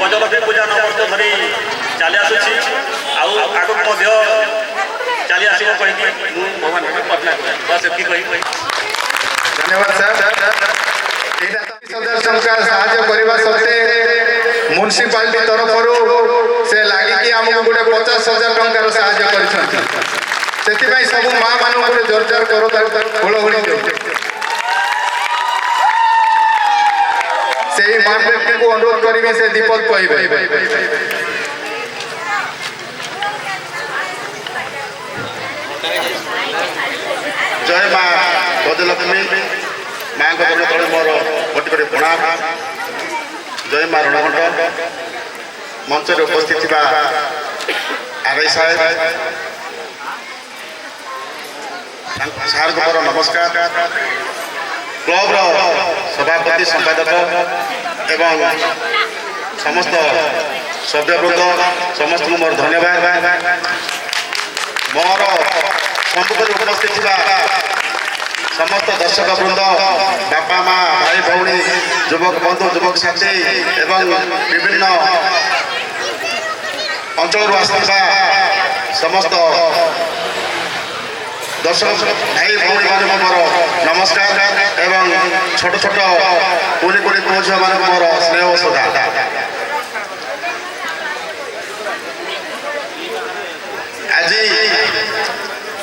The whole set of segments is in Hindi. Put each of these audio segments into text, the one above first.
गजलक्ष्मी पूजा 9 वर्ष धरी चली आसूसी आगक चली आस भगवान बस एति कही धन्यवाद सर साहाय्य करने सत्वे म्युनिसिपालिटी तरफ से लगिकी आमको गोटे 50,000 टंकार साहाय्य कर सब माँ मान जोर जोर करो हुलहुली से माँ व्यक्ति को अनुरोध करेंगे से दीपक कहे जय माँ गजलक्ष्मी माँ को तले मोर कोटि कोटि प्रणाम। जय माँ रणघंट मंच उपस्थित आरआई साहेब सार को मोर नमस्कार। क्लब सभापति संपादक एवं समस्त सभ्यवृंद समस्त को मोर धन्यवाद। मोर सम्मुखें उपस्थित समस्त दर्शक वृंद बापा माँ भाई भौणी युवक बंधु युवक साथी एवं विभिन्न अंचल आसवा समस्त दर्शक भाई भौणी मान मोर नमस्कार एवं छोट छोट कुनी कुनी पुओ झील मान मोर स्नेह श्रद्धा। आज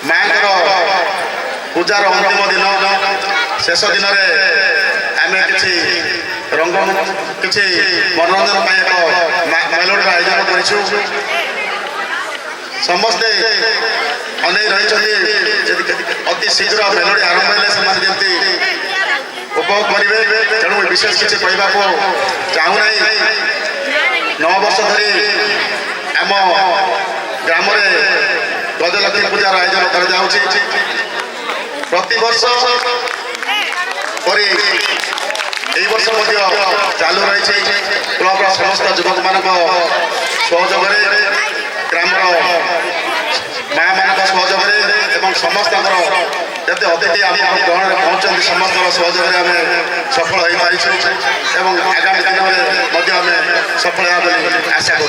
माँ पूजार अंतिम दिन शेष दिन आम कि रंग कि मनोरंजन एक मेलोडी आयोजन कर समस्ते अनेक रही अति शीघ्र मेलोडी आरंभ होते उपभोग करेंगे। तेणु विशेष किसी कहवाक चाहूना 9 वर्ष धरी आम ग्राम गजलक्ष्मी पूजार आयोजन कर प्रति वर्ष वर्ष चालू रही क्लब समस्त युवक मान सहयोग ग्राम माँ मान सहयोग एवं समस्त जब अतिथि आम ग्रहण में पहुँचती समस्त सहयोग आम सफल हो पारी एवं आगामी दिन में सफल होगा आशा कर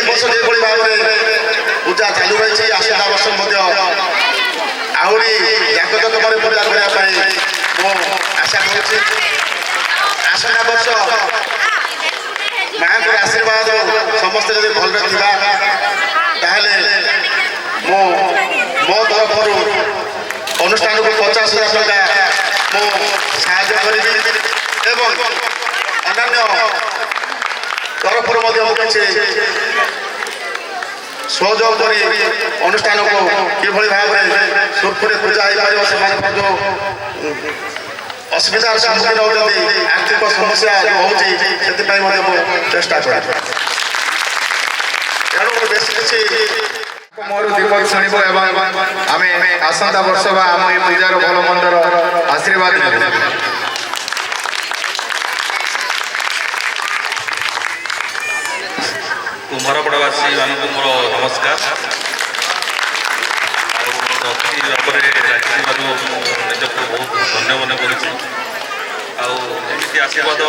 वर्ष जो भाव में पूजा चालू रही आसंता वर्ष आहरी जाकजकम पूजा करने आशा कर आसंता वर्ष माँ को आशीर्वाद समस्ते जब भल मो तरफ अनुष्ठान को 50,000 टका साहाय्य करी एवं अन्य तरफ सहयोग कर अनुष्ठान को किभली भाव में सुरखुरी पूजा हो पार जो असुविधार सम्मुखीन होती आर्थिक समस्या जो हो चेष्टा कर बेस किसी मोर दीपक शुणव आम आसंता वर्ष आम ये पूजार भल मंदर आशीर्वाद ने कुमारपड़ावासी मान मोर नमस्कार। अति भाव निजक बहुत धन्य मन करमती आशीर्वाद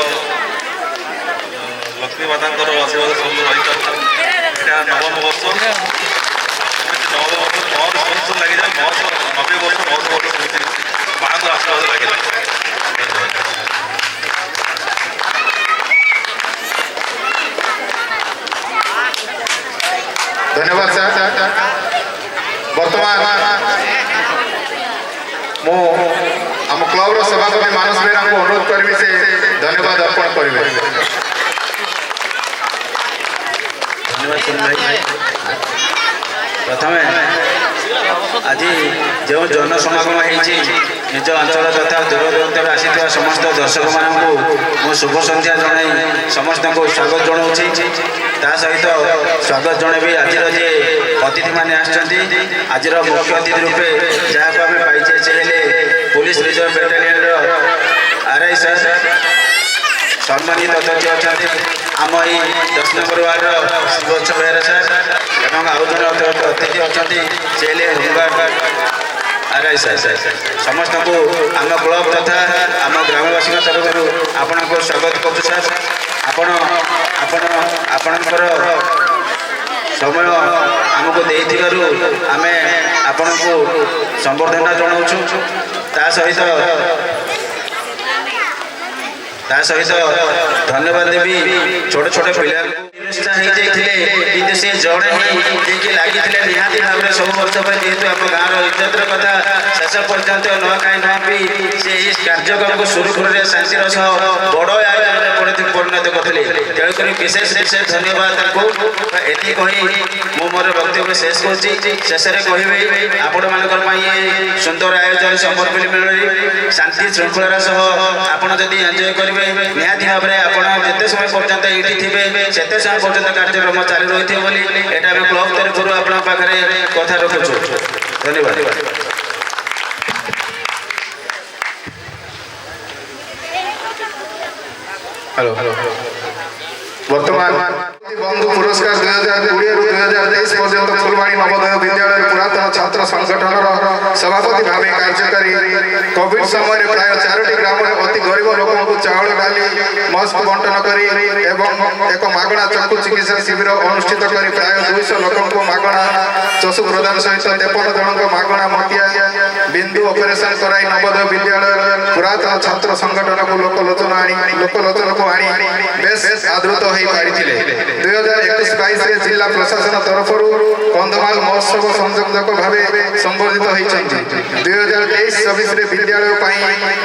लक्ष्मी माता आशीर्वाद सब रही है। नवम वर्ष 9 वर्ष लगे 90 वर्ष 100 वर्ष माँ को आशीर्वाद लगे। धन्यवाद सर। बर्तमान मु आम क्लब सभापति मानस बेहरा को अनुरोध करी से धन्यवाद अर्पण करेंगे। धन्यवाद सुन भाई। प्रथमे आज जो जनसमागम होती निज अंचल तथा दूरदूरांतर आसी समस्त दर्शक मानू शुभ संध्या जन समस्त को स्वागत जनाऊँगी। ता सहित स्वागत जनबी आज जे अतिथि मैंने आज मुख्य अतिथि रूपे जहाँ आम पाइचे से police reserve battalion RI sir सम्मानित अतिथि अच्छा आम यही 10 नंबर वार्ड शिवच्छ बेहरा सर और आउ जन अतिथि अच्छा से होमगार्ड आरआई सर समस्त को आम क्लब तथा आम ग्रामवासी तरफ आपण को स्वागत करूँ सर। आपणकर समय आमको देइथिबारु आमे आपनको संबर्धना जनाऊँ। ता सहित धन्यवाद देवी छोटे छोटे पिला से जड़े ही लगी निहाती भाव में सब वर्ष जेहतु आम गाँव इज्जतर कथा शेष पर्यंत न खाई न पी से कार्यक्रम को सुरुखुर शांतिर सह बड़ आयोजन परिणत करते तेणुक विशेष विशेष धन्यवाद एति कही मु मोर वक्तव्य शेष करेष कहे आपण मान सुंदर आयोजन समर फिल्म मेल शांति श्रृंखलार सह आपड़ जदि एंजय करेंगे निहाती भाव में आप जिते समय पर्यंत ये थे से समय पर्यंत कार्यक्रम चालू रही है क्लब तरफ आप पाखे कथा रखुचु। धन्यवाद। हेलो वर्तमान बंधु पुरस्कार 2020 रु 2023 पर्यंत फुलवाणी नवोदय विद्यालय पुरातन छात्र संगठन सभापति भाव कार्यकारी कोविड समय प्राय 4टी ग्राम में अति गरीब लोक चाउल डाली मस्क बंटन करी एवं एक मागणा चक्षु चिकित्सा शिविर अनुष्ठित करी प्राय 200 लोक मागणा चक्षु प्रदान सहित 53 जन मागणा मटिया बिंदु ऑपरेशन कराई नवोदय विद्यालय पुरातन छात्र संगठन को लोकलोचन को आनी बेस आदृत हो पारिथिले। 2021-22 जिला प्रशासन तरफ कंधमाल महोत्सव संयोजक भाव संबोधित होती 2023-24 विद्यालय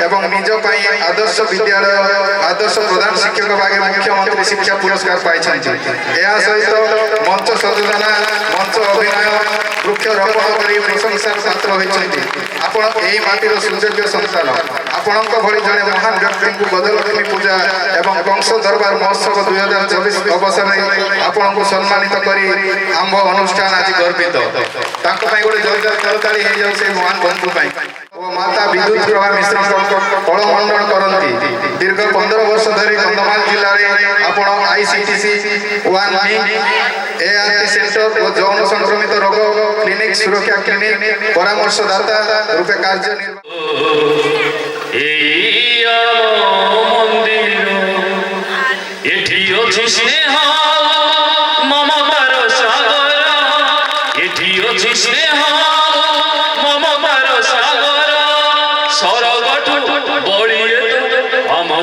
एवं निज आदर्श विद्यालय आदर्श प्रधान शिक्षक भागे मुख्यमंत्री शिक्षा पुरस्कार पाई सहित मंच संयोजना मंच अभिनय वृक्षरोपण कर प्रशंसार पात्र होती। आपण यही माटीर सुयोग्य संतान आपण भली जड़े महान व्यक्ति को गजलक्ष्मी पूजा एवं कंस दरबार महोत्सव 2024 अवसर में आपण को सम्मानित करी आंभ अनुष्ठान आज गर्वित गोटे जोरदार करताली हो जाए महान बंधु ओ माता विद्युत प्रभा मिश्र कलमंडन करती दीर्घ 15 वर्ष धरी कंधमाल जिले में आपण आईसीटीसी 1 एआरटी सेंटर और यौन संक्रमित रोग क्लिनिक सुरक्षा क्लिनिक परामर्शदाता रूपे कार्य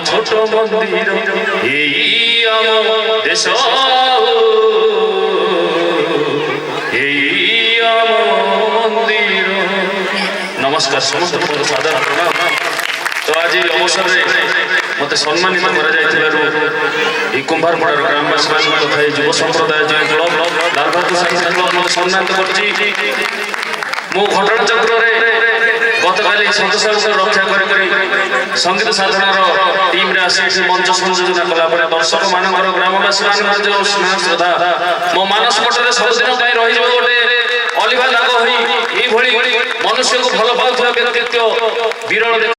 छोट मंदिर देश मंदिर नमस्कार समस्त साधारण प्रणाम। तो आज अवसर में मत सम्मानित कर कुंभारपड़ार ग्रामवासी तथा युव संप्रदाय जो क्लब लाल बहादुर शास्त्री क्लब मत सम्मानित कर घटना चक्र गत काली सदस्य रक्षा कर संगीत साधनार टीम आसी मंच संयोजना कलापर दर्शक मान ग्रामवासी मान जो स्नेह श्रद्धा मो मानस पटरे सबुदिन रही गोटे अलिभा दाग हो मनुष्य को भल पाउथुवा व्यक्तित्व विरल।